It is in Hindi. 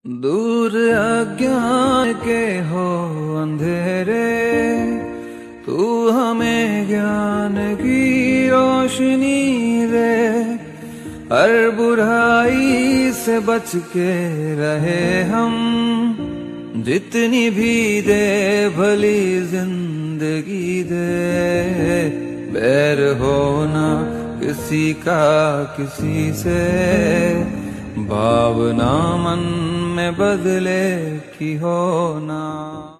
दूर अज्ञान के हो अंधेरे, तू हमें ज्ञान की रोशनी दे। हर बुराई से बच के रहे हम, जितनी भी दे भली जिंदगी दे। बैर होना किसी का किसी से, भावना मन में बदले की होना।